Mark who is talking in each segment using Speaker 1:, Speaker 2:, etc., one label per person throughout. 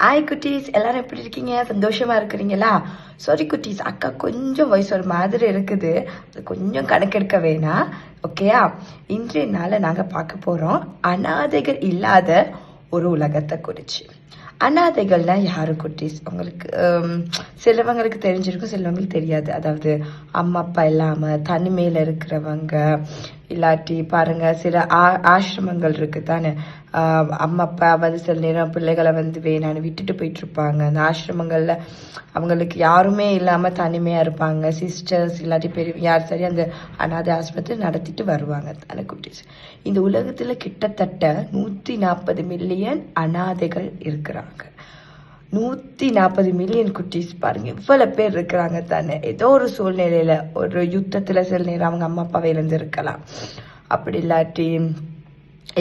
Speaker 1: Hi குட்டீஸ், எல்லாரும் எப்படி இருக்கீங்க? சந்தோஷமா இருக்கிறீங்களா? சாரி குட்டீஸ், அக்கா கொஞ்சம் வாய்ஸ் ஒரு மாதிரி இருக்குது, அது கொஞ்சம் கணக்கெடுக்க வேணாம். ஓகேயா? இன்றைய நாளை நாங்கள் பார்க்க போகிறோம் அனாதைகள் இல்லாத ஒரு உலகத்தை குறித்து. அனாதைகள்னா யாரு குட்டீஸ்? உங்களுக்கு சிலவங்களுக்கு தெரிஞ்சிருக்கும், சிலவங்களுக்கு தெரியாது. அதாவது அம்மா அப்பா இல்லாமல் தனிமையில் இருக்கிறவங்க, இல்லாட்டி பாருங்க சில ஆசிரமங்கள் இருக்கு தானே. அம்மா அப்பா வந்து சில நேரம் பிள்ளைகளை வந்து வேணான்னு விட்டுட்டு போயிட்டு இருப்பாங்க. அந்த ஆசிரமங்கள்ல அவங்களுக்கு யாருமே இல்லாம தனிமையா இருப்பாங்க. சிஸ்டர்ஸ் இல்லாட்டி பெரிய யார் சரி அந்த அனாதை ஆசிரமத்தை நடத்திட்டு வருவாங்க தானே குட்டீஸ். இந்த உலகத்துல கிட்டத்தட்ட 140 மில்லியன் அனாதைகள் இருக்கிறாங்க. 140 மில்லியன் குட்டீஸ், பாருங்க இவ்வளவு பேர் இருக்கிறாங்க தானே. ஏதோ ஒரு சூழ்நிலையில, ஒரு யுத்தத்துல சில நேரம் அவங்க அம்மா அப்பாவை இழந்து இருக்கலாம். அப்படி இல்லாட்டி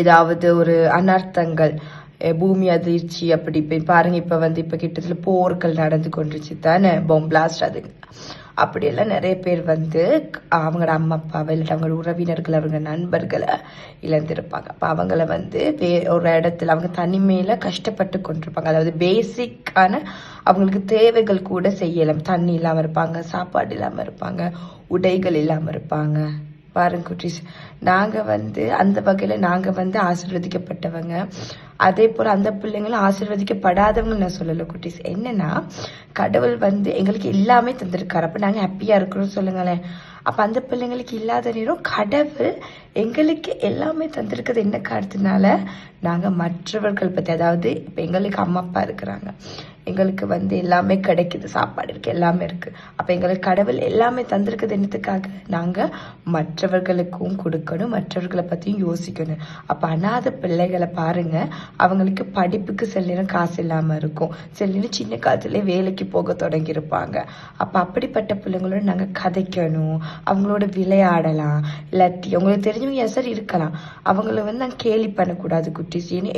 Speaker 1: ஏதாவது ஒரு அனர்த்தங்கள், பூமி அதிர்ச்சி, அப்படி பாருங்க இப்ப வந்து இப்ப கிட்டத்தட்ட போர்கள் நடந்து கொண்டுச்சு தானே, பாம் பிளாஸ்ட், அது அப்படியெல்லாம் நிறைய பேர் வந்து அவங்களோட அம்மா அப்பாவை இல்லாட்டி அவங்களோட உறவினர்கள், அவங்க நண்பர்களை இழந்திருப்பாங்க. அப்போ அவங்கள வந்து ஒரு இடத்துல அவங்க தனிமையில கஷ்டப்பட்டு கொண்டிருப்பாங்க. அதாவது பேசிக்கான அவங்களுக்கு தேவைகள் கூட செய்யலாம். தண்ணி இல்லாமல் இருப்பாங்க, சாப்பாடு இல்லாமல் இருப்பாங்க, உடைகள் இல்லாமல் இருப்பாங்க. பாருங்க குட்டீஸ், நாங்கள் வந்து அந்த வகையில் நாங்கள் வந்து ஆசீர்வதிக்கப்பட்டவங்க. அதே போல் அந்த பிள்ளைங்களும் ஆசீர்வதிக்கப்படாதவங்க நான் சொல்லலை குட்டீஸ். என்னன்னா, கடவுள் வந்து எங்களுக்கு எல்லாமே தந்திருக்காரு. அப்போ நாங்கள் ஹாப்பியாக இருக்கிறோம் சொல்லுங்களேன். அப்போ அந்த பிள்ளைங்களுக்கு இல்லாத நேரம் கடவுள் எங்களுக்கு எல்லாமே தந்திருக்கிறது என்ன காரணத்தினால, நாங்கள் மற்றவர்கள் பற்றி, அதாவது இப்போ எங்களுக்கு அம்மா அப்பா இருக்கிறாங்க, எங்களுக்கு வந்து எல்லாமே கிடைக்குது, சாப்பாடு இருக்கு, எல்லாமே இருக்கு. அப்ப எங்களுக்கு கடவுள் எல்லாமே தந்திருக்குது என்னத்துக்காக? நாங்க மற்றவர்களுக்கும் கொடுக்கணும், மற்றவர்களை பத்தியும் யோசிக்கணும். அப்ப அனாதை பிள்ளைகளை பாருங்க, அவங்களுக்கு படிப்புக்கு சில நேரம் காசு இல்லாம இருக்கும், சில நேரம் சின்ன காலத்துல வேலைக்கு போக தொடங்கி இருப்பாங்க. அப்ப அப்படிப்பட்ட பிள்ளைங்களோட நாங்க கதைக்கணும், அவங்களோட விளையாடலாம். இல்லாட்டி அவங்களுக்கு தெரிஞ்சவங்க சார் இருக்கலாம், அவங்கள வந்து நாங்க கேலி பண்ணக்கூடாது குட்டீஸ்.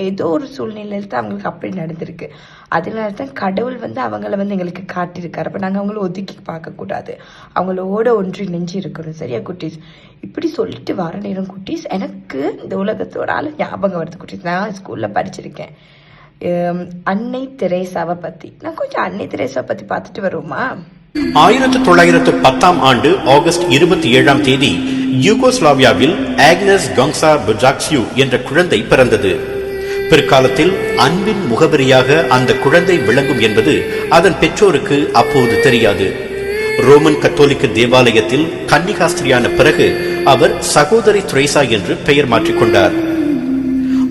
Speaker 1: ஏதோ ஒரு சூழ்நிலையில தான் அவங்களுக்கு அப்படி நடந்திருக்கு. அதனாலதான் கடவுள் வந்து அவங்கள வந்து எங்களுக்கு காட்டியிருக்காரு. அப்ப நாங்க அவங்கள ஒதுக்கி பார்க்க கூடாது, அவங்களோட ஒன்றி நெஞ்சு இருக்கணும். சரியா குட்டீஸ்? இப்படி சொல்லிட்டு வர நேரம் குட்டீஸ், எனக்கு இந்த உலகத்தோட ஆளு ஞாபகம் வருது குட்டீஸ். நான் ஸ்கூல்ல படிச்சிருக்கேன் அன்னை தெரேசாவை பத்தி. நான் கொஞ்சம் அன்னை தெரேசாவை பத்தி பார்த்துட்டு வருவோமா?
Speaker 2: 1910 ஆண்டு ஆகஸ்ட் 27 யூகோஸ்லாவியாவில் ஆக்னஸ் கங்சா புஜாக்சியூ என்ற குழந்தை பிறந்தது. பிற்காலத்தில் அன்பின் முகவரியாக அந்த குழந்தை விளங்கும் என்பது அதன் பெற்றோருக்கு அப்போது தெரியாது. ரோமன் கத்தோலிக்க தேவாலயத்தில் கன்னிகாஸ்திரியான பிறகு அவர் சகோதரி திரேசா என்று பெயர் மாற்றிக்கொண்டார்.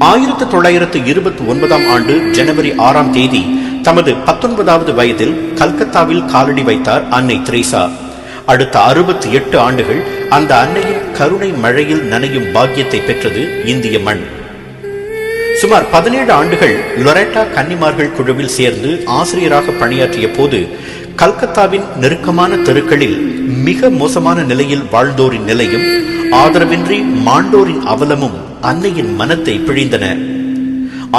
Speaker 2: 1929 ஆண்டு ஜனவரி 6 தமது 19வது வயதில் கல்கத்தாவில் காலடி வைத்தார் அன்னை திரேசா. அடுத்த 68 ஆண்டுகள் அந்த அன்னையின் கருணை மழையில் நனையும் பாக்கியத்தை பெற்றது இந்திய மண். சுமார் 17 ஆண்டுகள் லொரெட்டா கன்னிமார்கள் குழுவில் சேர்ந்து ஆசிரியராக பணியாற்றிய போது கல்கத்தாவின் நெருக்கமான தெருக்களில் மிக மோசமான நிலையில் வாழ்ந்தோரின் நிலையும் ஆதரவின்றி மாண்டோரின் அவலமும் அன்னையின் மனத்தை பிழிந்தன.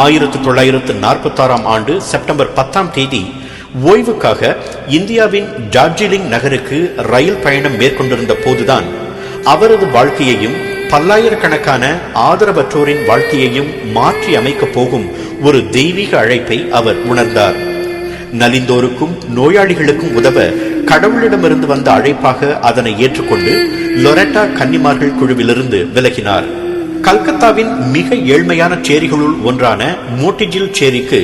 Speaker 2: 1946 ஆண்டு செப்டம்பர் 10 ஓய்வுக்காக இந்தியாவின் டார்ஜிலிங் நகருக்கு ரயில் பயணம் மேற்கொண்டிருந்த போதுதான் அவரது வாழ்க்கையையும் பல்லாயிரக்கணக்கான ஆதரவற்றோரின் வாழ்க்கையையும் மாற்றி அமைக்கப் போகும் ஒரு தெய்வீக அழைப்பை அவர் உணர்ந்தார். நலிந்தோருக்கும் நோயாளிகளுக்கும் உதவ கடவுளிடமிருந்து வந்த அழைப்பாக அதனை ஏற்றுக்கொண்டு லொரெட்டா கன்னிமார்கள் குழுவிலிருந்து விலகினார். கல்கத்தாவின் மிக ஏழ்மையான சேரிகளுள் ஒன்றான மோட்டிஜில் சேரிக்கு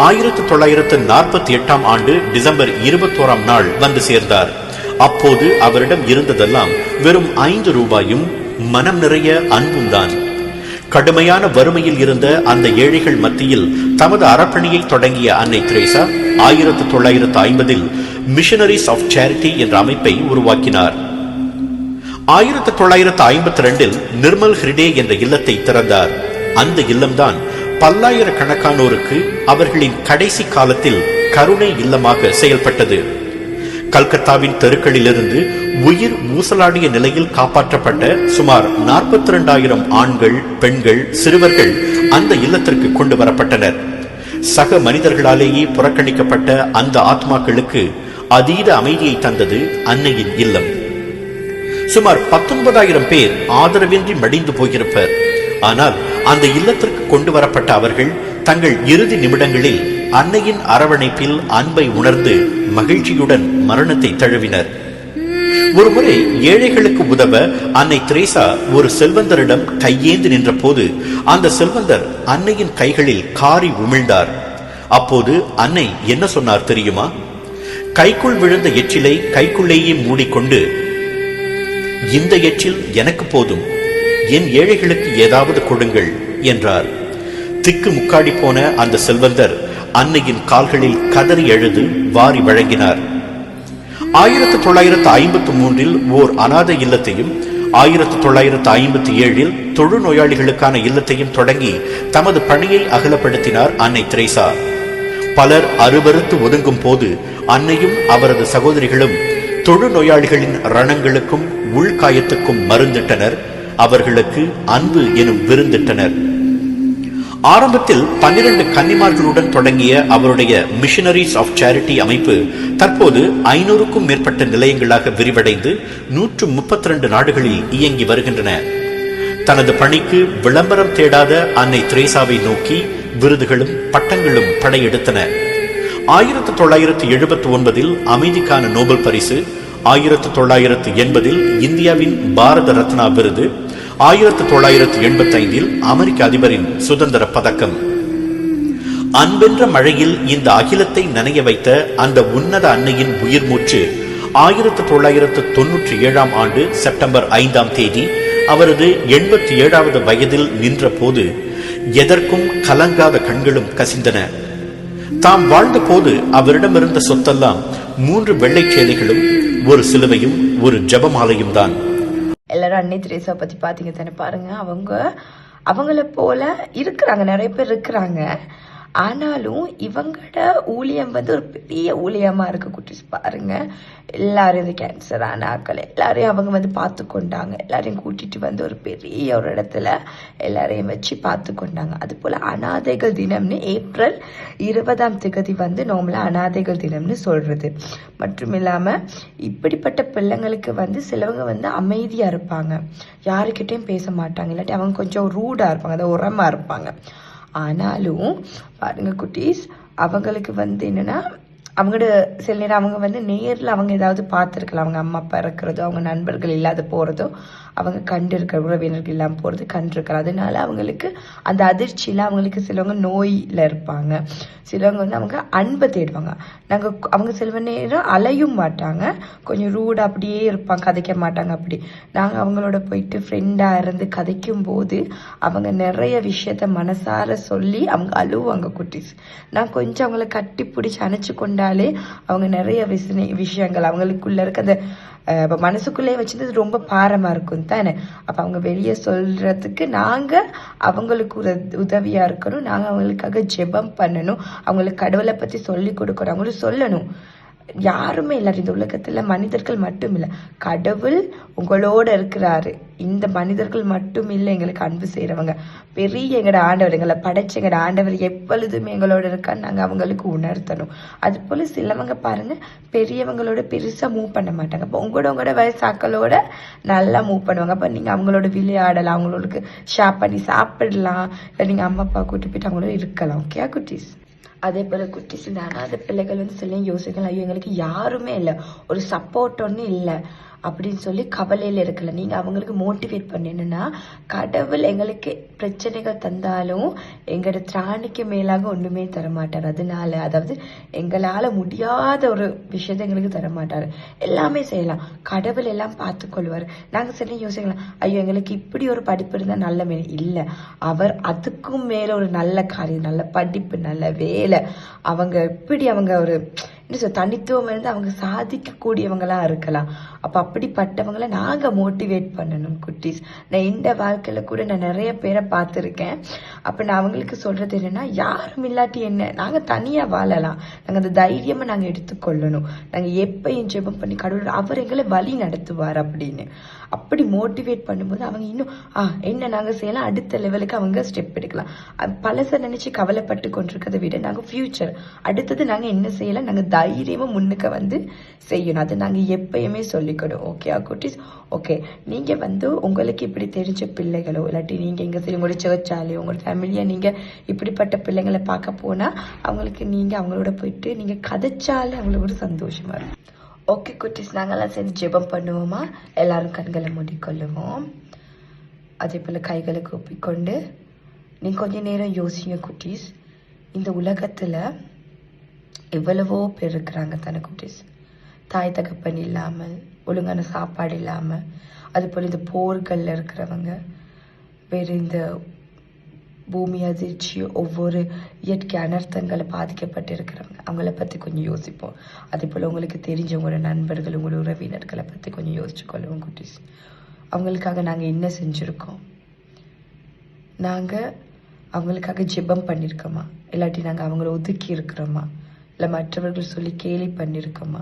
Speaker 2: 1948 ஆண்டு டிசம்பர் 21 வந்து சேர்ந்தார். அப்போது அவரிடம் இருந்ததெல்லாம் வெறும் 5 ரூபாயும் மனம் நிறைய அன்பும் தான். கடுமையான வறுமையில் இருந்த அந்த ஏழைகள் மத்தியில் தமது அறப்பணியை தொடங்கிய அன்னை திரேசா 1950 மிஷனரிஸ் ஆஃப் சேரிட்டி என்ற அமைப்பை உருவாக்கினார். 1952 நிர்மல் ஹிருடே என்ற இல்லத்தை திறந்தார். அந்த இல்லம்தான் பல்லாயிரக்கணக்கானோருக்கு அவர்களின் கடைசி காலத்தில் கருணை இல்லமாக செயல்பட்டது. கல்கத்தாவின் தெருக்களிலிருந்து உயிர் ஊசலாடிய நிலையில் காப்பாற்றப்பட்ட சுமார் 42,000 ஆண்கள், பெண்கள், சிறுவர்கள் அந்த இல்லத்திற்கு கொண்டு வரப்பட்டனர். சக மனிதர்களாலேயே புறக்கணிக்கப்பட்ட அந்த ஆத்மாக்களுக்கு அதீத அமைதியை தந்தது அன்னையின் இல்லம். சுமார் 19,000 பேர் ஆதரவின்றி மடிந்து போயிருப்பர். ஆனால் அந்த இல்லத்திற்கு கொண்டு வரப்பட்ட அவர்கள் தங்கள் இறுதி நிமிடங்களில் அன்னையின் அரவணைப்பில் அன்பை உணர்ந்து மகிழ்ச்சியுடன் மரணத்தை தழுவினர். ஒருமுறை ஏழைகளுக்கு உதவ அன்னை தெரேசா ஒரு செல்வந்தரிடம் கையேந்து நின்ற போது அந்த செல்வந்தர் அன்னையின் கைகளில் காரி உமிழ்ந்தார். அப்போது அன்னை என்ன சொன்னார் தெரியுமா? கைக்குள் விழுந்த எச்சிலை கைக்குள்ளேயே மூடிக்கொண்டு, இந்த எச்சில் எனக்கு போதும், என் ஏழைகளுக்கு ஏதாவது கொடுங்கள் என்றார். திக்கு முக்காடி போன அந்த செல்வந்தர் அன்னையின் கால்களில் கதறி எழுது வாரி வழங்கினார். 1953 ஓர் அநாதை இல்லத்தையும் 1957 தொழுநோயாளிகளுக்கான இல்லத்தையும் தொடங்கி தமது பணியை அகலப்படுத்தினார் அன்னை தெரேசா. பலர் அருவருத்து ஒதுங்கும் போது அன்னையும் அவரது சகோதரிகளும் தொழுநோயாளிகளின் ரணங்களுக்கும் உள்காயத்துக்கும் மருந்திட்டனர். அவர்களுக்கு அன்பு எனும் விருந்திட்டனர். ஆரம்பத்தில் 12 கன்னிமார்களுடன் தொடங்கிய அவருடைய மிஷனரிஸ் ஆஃப் சேரிட்டி அமைப்பு தற்போது 500க்கும் மேற்பட்ட நிலையங்களாக விரிவடைந்து 132 நாடுகளில் இயங்கி வருகின்றன. தனது பணிக்கு விளம்பரம் தேடாத அன்னை தெரேசாவை நோக்கி விருதுகளும் பட்டங்களும் படையெடுத்தன. 1979 அமைதிக்கான நோபல் பரிசு, 1980 இந்தியாவின் பாரத ரத்னா விருது, 1985 அமெரிக்க அதிபரின் சுதந்திர பதக்கம். அன்பென்ற மழையில் இந்த அகிலத்தை நனைய வைத்த அந்த உன்னத அன்னையின் உயிர் மூச்சு 1997 செப்டம்பர் 5 அவரது 87வது வயதில் நின்ற போது எதற்கும் கலங்காத கண்களும் கசிந்தன. தாம் வாழ்ந்த போது அவரிடமிருந்த சொத்தெல்லாம் 3 வெள்ளை சேலைகளும் ஒரு சிலுவையும் ஒரு ஜபமாலையும் தான்.
Speaker 1: எல்லாரும் அன்னை தெரேசா பத்தி பாத்தீங்க தானே? பாருங்க, அவங்கள போல இருக்கிறாங்க, நிறைய பேர் இருக்கிறாங்க. ஆனாலும் இவங்களோட ஊழியம் ஒரு பெரிய ஊழியமா இருக்கு குட்டீஸ். பாருங்க, எல்லாரும் இந்த கேன்சர் ஆனாக்கள் எல்லாரையும் அவங்க பார்த்து கொண்டாங்க. எல்லாரையும் கூட்டிட்டு ஒரு பெரிய ஒரு இடத்துல எல்லாரையும் வச்சு பார்த்து கொண்டாங்க. அது போல அனாதைகள் தினம்னு ஏப்ரல் 20 நார்மலா அனாதைகள் தினம்னு சொல்றது. மற்றும் இல்லாம இப்படிப்பட்ட பிள்ளைங்களுக்கு சிலவங்க அமைதியா இருப்பாங்க, யாருக்கிட்டையும் பேச மாட்டாங்க, இல்லாட்டி அவங்க கொஞ்சம் ரூடா இருப்பாங்க, அதை உரமா இருப்பாங்க. ஆனாலும் பாருங்க குட்டீஸ், அவங்களுக்கு என்னன்னா அவங்களோட சில நேரம் அவங்க நேரில் அவங்க ஏதாவது பார்த்துருக்கலாம், அவங்க அம்மா அப்பா இருக்கிறதோ, அவங்க நண்பர்கள் இல்லாத போகிறதோ, அவங்க கண்டு இருக்கிற உறவினர்கள் இல்லாமல் போகிறது கண்டிருக்கலாம். அதனால அவங்களுக்கு அந்த அதிர்ச்சியில் அவங்களுக்கு சிலவங்க நோயில் இருப்பாங்க, சிலவங்க அவங்க அன்பை தேடுவாங்க. அவங்க சில நேரம் அலையும் மாட்டாங்க, கொஞ்சம் ரூடாக அப்படியே இருப்பாங்க, கதைக்க மாட்டாங்க. அப்படி நாங்கள் அவங்களோட போயிட்டு ஃப்ரெண்டாக இருந்து கதைக்கும் போது அவங்க நிறைய விஷயத்த மனசார சொல்லி அவங்க அழுவாங்க குட்டீஸ். நான் கொஞ்சம் அவங்கள கட்டி பிடிச்சி அணைச்சு கொண்டாலே அவங்க நிறைய விஷயங்கள் அவங்களுக்குள்ள இருக்க அந்த மனசுக்குள்ளே வச்சிருந்தது ரொம்ப பாரமா இருக்கும் தானே. அப்ப அவங்க வெளியே சொல்றதுக்கு நாங்க அவங்களுக்கு ஒரு உதவியா இருக்கணும், நாங்க அவங்களுக்காக ஜெபம் பண்ணணும், அவங்களுக்கு கடவுளை பத்தி சொல்லி கொடுக்கணும், அவங்களுக்கு சொல்லணும். யாருமே இல்லாரு இந்த உலகத்துல, மனிதர்கள் மட்டும் இல்ல, கடவுள் உங்களோட இருக்கிறாரு. இந்த மனிதர்கள் மட்டும் இல்லை எங்களுக்கு அன்பு செய்யறவங்க, பெரிய எங்களோட ஆண்டவர், எங்களை படைச்ச எங்களோட ஆண்டவர் எப்பொழுதுமே எங்களோட இருக்கான்னு நாங்க அவங்களுக்கு உணர்த்தணும். அது போல சிலவங்க பாருங்க, பெரியவங்களோட பெருசா மூவ் பண்ண மாட்டாங்க. அப்போ உங்களோட வயசாக்களோட நல்லா மூவ் பண்ணுவாங்க. அப்ப நீங்க அவங்களோட விளையாடலாம், அவங்களுக்கு ஷேர் பண்ணி சாப்பிடலாம், இல்லை நீங்க அம்மா அப்பா கூட்டி போயிட்டு அவங்களோட இருக்கலாம். ஓகே குட்டீஸ்? அதே போல குட்டீஸ், இந்த அனாதை பிள்ளைகள் சில யோசிக்கலாம், ஐயோ எங்களுக்கு யாருமே இல்லை, ஒரு சப்போர்ட் ஒன்றும் இல்லை அப்படின்னு சொல்லி கவலையில இருக்கல. நீங்க அவங்களுக்கு மோட்டிவேட் பண்ணணும்னா, கடவுள் எங்களுக்கு பிரச்சனைகள் தந்தாலும் எங்களோட திராணிக்கு மேலாக ஒண்ணுமே தரமாட்டார். அதனால அதாவது எங்களால முடியாத ஒரு விஷயத்த எங்களுக்கு தரமாட்டாரு, எல்லாமே செய்யலாம், கடவுள் எல்லாம் பார்த்து கொள்வார். நாங்க சில யோசிக்கலாம், ஐயோ எங்களுக்கு இப்படி ஒரு படிப்பு இருந்தா நல்ல இல்ல, அவர் அதுக்கும் மேல ஒரு நல்ல காரியம், நல்ல படிப்பு, நல்ல வேலை, அவங்க எப்படி அவங்க ஒரு தனித்துவம் இருந்து அவங்க சாதிக்கக்கூடியவங்களா இருக்கலாம். அப்ப அப்படிப்பட்டவங்களை நாங்க மோட்டிவேட் பண்ணணும் குட்டீஸ். நான் இந்த வாழ்க்கையில கூட நான் நிறைய பேரை பார்த்துருக்கேன். அப்ப நான் அவங்களுக்கு சொல்றது என்னன்னா, யாரும் இல்லாட்டி என்ன, நாங்க தனியா வாழலாம், நாங்க அந்த தைரியமா நாங்க எடுத்துக்கொள்ளணும், நாங்க எப்பயும் ஜெபம் பண்ணி கடவுள் அவர் எங்களை வழி நடத்துவார் அப்படின்னு. அப்படி மோட்டிவேட் பண்ணும்போது அவங்க இன்னும் என்ன நாங்க செய்யலாம், அடுத்த லெவலுக்கு அவங்க ஸ்டெப் எடுக்கலாம். பழச நினைச்சு கவலைப்பட்டு கொண்டிருக்கிறத விட நாங்க ஃபியூச்சர் அடுத்தது நாங்க என்ன செய்யலாம், நாங்க தைரியமாக முன்னுக்கு வந்து செய்யணும். அது நாங்கள் எப்பயுமே சொல்லிக்கணும். ஓகே குட்டீஸ்? ஓகே, நீங்கள் வந்து உங்களுக்கு இப்படி தெரிஞ்ச பிள்ளைகளோ இல்லாட்டி நீங்கள் எங்கே சரி உங்களோட சர்ச்சாலேயோ உங்களோட ஃபேமிலியாக நீங்கள் இப்படிப்பட்ட பிள்ளைங்களை பார்க்க போனால் அவங்களுக்கு நீங்கள் அவங்களோட போயிட்டு நீங்கள் கதைச்சாலே அவங்களுக்கு ஒரு சந்தோஷமாக இருக்கும். ஓகே குட்டீஸ், நாங்கள்லாம் சேர்ந்து ஜெபம் பண்ணுவோமா? எல்லாரும் கண்களை மூடிக்கொள்ளுவோம். அதே போல் கைகளை கூப்பிக்கொண்டு நீங்கள் கொஞ்சம் நேரம் யோசிங்க குட்டீஸ். இந்த உலகத்தில் எவ்வளவோ பேர் இருக்கிறாங்க தானே குட்டீஸ். தாய் தகப்பன் இல்லாமல், ஒழுங்கான சாப்பாடு இல்லாமல், அதுபோல் இந்த போர்களில் இருக்கிறவங்க, வேறு இந்த பூமி அதிர்ச்சி ஒவ்வொரு இயற்கை அனர்த்தங்களை பாதிக்கப்பட்டு இருக்கிறவங்க, அவங்கள பற்றி கொஞ்சம் யோசிப்போம். அதே போல் உங்களுக்கு தெரிஞ்சவங்களோட நண்பர்கள், உங்களோட உறவினர்களை பற்றி கொஞ்சம் யோசிச்சு கொள்ளுவோம் குட்டீஸ். அவங்களுக்காக நாங்கள் என்ன செஞ்சுருக்கோம்? நாங்கள் அவங்களுக்காக ஜெபம் பண்ணியிருக்கோமா? இல்லாட்டி நாங்கள் அவங்கள ஒதுக்கி இருக்கிறோமா? இல்லை மற்றவர்கள் சொல்லி கேலி பண்ணியிருக்கோமா?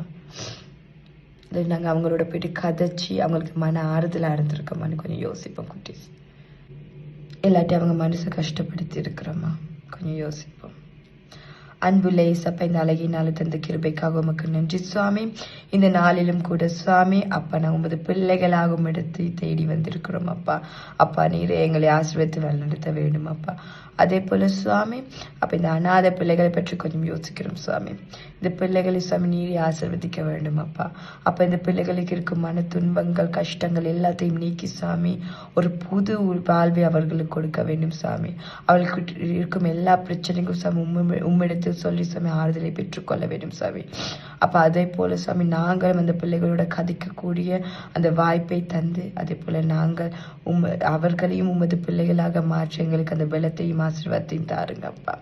Speaker 1: இல்லை நாங்கள் அவங்களோட போயிட்டு கதைச்சி அவங்களுக்கு மன ஆறுதலாக இருந்திருக்கோமான்னு கொஞ்சம் யோசிப்போம் குட்டீஸ். இல்லாட்டி அவங்க மனசை கஷ்டப்படுத்தி இருக்கிறோமா? கொஞ்சம் யோசிப்போம். அன்புள்ள ஏசப்பா, இந்த அழகினால தந்த கிருபைக்காக உமக்கு நன்றி சுவாமி. இந்த நாளிலும் கூட சுவாமி அப்பா, நான் உமது பிள்ளைகளாகும் இடத்தை தேடி வந்திருக்கிறோம் அப்பா. அப்பா நீரே எங்களை ஆசீர்வதித்து வழிநடத்த வேண்டும் அப்பா. அதே போல சுவாமி அப்போ இந்த அநாத பிள்ளைகளை பற்றி கொஞ்சம் யோசிக்கிறோம் சுவாமி. இந்த பிள்ளைகளை சுவாமி நீரே ஆசீர்வதிக்க வேண்டும் அப்பா. அப்போ இந்த பிள்ளைகளுக்கு இருக்கும் மன துன்பங்கள், கஷ்டங்கள் எல்லாத்தையும் நீக்கி சுவாமி ஒரு புது வாழ்வை அவர்களுக்கு கொடுக்க வேண்டும் சுவாமி. அவர்களுக்கு இருக்கும் எல்லா பிரச்சனைக்கும் சுவாமி உம்மிடத்தில் சொல்லி சுவாமி ஆறுதலை பெற்றுக்கொள்ள வேண்டும் சுவாமி. அப்போ அதே போல சுவாமி நாங்களும் அந்த பிள்ளைகளோட கதைக்கக்கூடிய அந்த வாய்ப்பை தந்து, அதே போல நாங்கள் அவர்களையும் உமது பிள்ளைகளாக மாற்ற எங்களுக்கு அந்த பலத்தையும் ஆசீர்வாதத்தையும் தாருங்க அப்பா.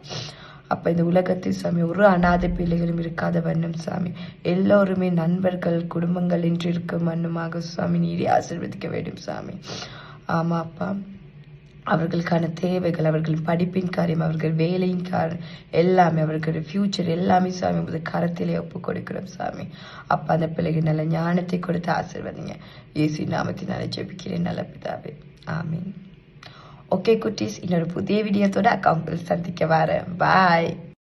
Speaker 1: அப்போ இந்த உலகத்தில் சாமி ஒரு அநாதை பிள்ளைகளும் இருக்காத வண்ணம் சாமி எல்லோருமே நண்பர்கள், குடும்பங்கள் என்று இருக்கும் வண்ணமாக சுவாமி நீரே ஆசீர்வதிக்க வேண்டும் சாமி. ஆமா அப்பா, அவர்களுக்கான தேவைகள், அவர்கள் படிப்பின் காரியம், அவர்கள் வேலையின் காரியம் எல்லாமே, அவர்களுடைய ஃபியூச்சர் எல்லாமே சாமி உமது கரத்திலே ஒப்பு கொடுக்கிறோம் சாமி. அப்பா அந்த பிள்ளைக்கு நல்ல ஞானத்தை கொடுத்து ஆசீர்வதிங்க. இயேசு நாமத்தினாலே ஜெபிக்கிறேன் நல்ல பிதாவே, ஆமீன். ஓகே குட்டீஸ், இன்னொரு புதிய வீடியோத்தோட அக்கா உங்களை சந்திக்க வரேன். பாய்.